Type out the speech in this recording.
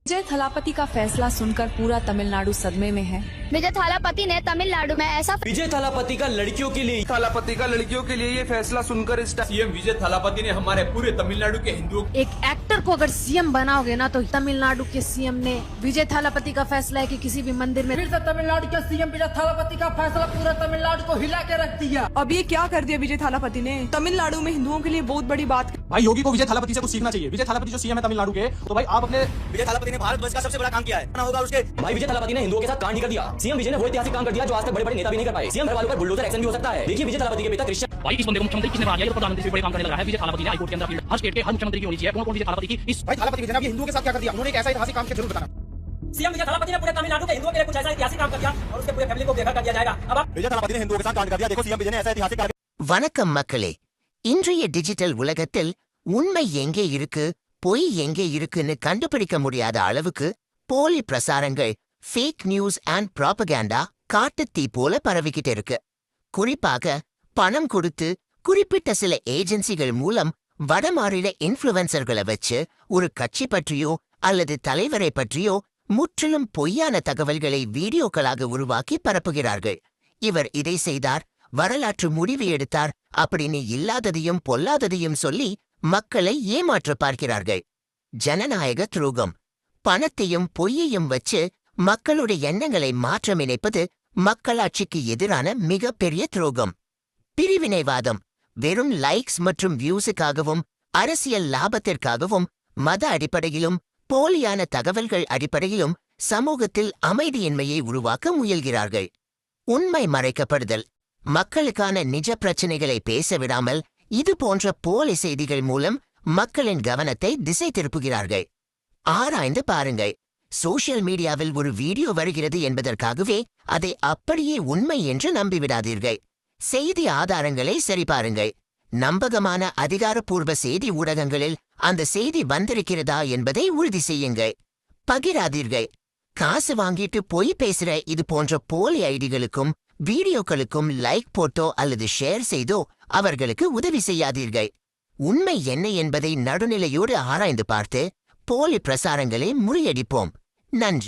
विजय थलापति का फैसला सुनकर पूरा तमिलनाडु सदमे में है। विजय थालापति ने तमिलनाडु में ऐसा विजय थालापति का लड़कियों के लिए ये फैसला सुनकर सीएम विजय थालापति ने हमारे पूरे तमिलनाडु के हिंदुओं एक एक्टर को अगर सीएम बनाओगे ना तो तमिलनाडु के सीएम ने विजय थालापति का फैसला है कि किसी भी मंदिर में फिर से तमिलनाडु के सीएम विजय थालापति का फैसला पूरा तमिलनाडु को हिला के रख दिया। अब ये क्या कर दिया विजय थालापति ने, तमिलनाडु में हिंदुओं के लिए बहुत बड़ी बात। भाई योगी को विजय थालापति से कुछ सीखना चाहिए। विजय थालापति जो सीएम है तमिलनाडु के, तो भाई आप अपने विजय थालापति ने भारत वर्ष का सबसे बड़ा काम किया है ना होगा उसके। भाई विजय थालापति ने हिंदुओं के साथ कांड ही कर दिया। सीएम विजय ने वो ऐतिहासिक काम कर दिया जो आज तक बड़े बड़े नेता भी नहीं कर पाए। सीएम घर वालों पर बुलडोजर एक्शन भी हो सकता है। देखिए विजय थालापति के पिता क्रिश्चियन। भाई इस बंदे को मुख्यमंत्री किसने बना दिया? ये प्रधानमंत्री से बड़े काम करने लगा है। विजय थालापति ने हाईकोर्ट के अंदर हर स्टेट के हर मुख्यमंत्री की होनी चाहिए। कौन विजय थालापति की इस भाई थालापति विजय ने हिंदुओं के साथ क्या कर दिया? उन्होंने एक ऐसा ऐतिहासिक काम किया, जरूर बताना। सीएम विजय थालापति ने पूरे तमिलनाडु के हिंदुओं के लिए कुछ ऐसा ऐतिहासिक काम कर दिया और उसके पूरे फैमिली को बेघर कर दिया जाएगा। अब विजय थालापति ने हिंदुओं के साथ कांड कर दिया। देखो सीएम विजय ने ऐसा ऐतिहासिक काम। வணக்கம் மக்களே, இன்றைய டிஜிட்டல் உலகத்தில் உண்மை எங்கே இருக்கு பொய் எங்கே இருக்குன்னு கண்டுபிடிக்க முடியாத அளவுக்கு போலி பிரசாரங்கள், ஃபேக் நியூஸ் அண்ட் ப்ராபகேண்டா காட்டுத்தீ போல பரவிக்கிட்டு இருக்கு. குறிப்பாக பணம் கொடுத்து குறிப்பிட்ட சில ஏஜென்சிகள் மூலம் வடமாநில இன்ஃப்ளூவன்சர்களை வச்சு ஒரு கட்சி பற்றியோ அல்லது தலைவரை பற்றியோ முற்றிலும் பொய்யான தகவல்களை வீடியோக்களாக உருவாக்கி பரப்புகிறார்கள். இவர் இதை செய்தார், வரலாற்று முடிவு எடுத்தார் அப்படின்னு இல்லாததையும் பொல்லாததையும் சொல்லி மக்களை ஏமாற்ற பார்க்கிறார்கள். ஜனநாயக துரோகம். பணத்தையும் பொய்யையும் வச்சு மக்களுடைய எண்ணங்களை மாற்ற நினைப்பது மக்களாட்சிக்கு எதிரான மிகப்பெரிய துரோகம். பிரிவினைவாதம். வெறும் லைக்ஸ் மற்றும் வியூஸுக்காகவும் அரசியல் லாபத்திற்காகவும் மத அடிப்படையிலும் போலியான தகவல்கள் அடிப்படையிலும் சமூகத்தில் அமைதியின்மையை உருவாக்க முயல்கிறார்கள். உண்மை மறைக்கப்படுதல். மக்களுக்கான நிஜ பிரச்சனைகளை பேச விடாமல் இது போன்ற போலி செய்திகள் மூலம் மக்களின் கவனத்தை திசை திருப்புகிறார்கள். ஆராய்ந்து பாருங்கள். சோஷியல் மீடியாவில் ஒரு வீடியோ வருகிறது என்பதற்காகவே அதை அப்படியே உண்மை என்று நம்பிவிடாதீர்கள். செய்தி ஆதாரங்களை சரிபாருங்கள். நம்பகமான அதிகாரப்பூர்வ செய்தி ஊடகங்களில் அந்த செய்தி வந்திருக்கிறதா என்பதை உறுதி செய்யுங்கள். பகிராதீர்கள். காசு வாங்கிட்டு பொய் பேசுற இது போன்ற போலி ஐடிகளுக்கும் வீடியோக்களுக்கும் லைக் போட்டோ அல்லது ஷேர் செய்தோ அவர்களுக்கு உதவி செய்யாதீர்கள். உண்மை என்ன என்பதை நடுநிலையோடு ஆராய்ந்து பார்த்து போலி பிரசாரங்களை முறியடிப்போம். நன்றி.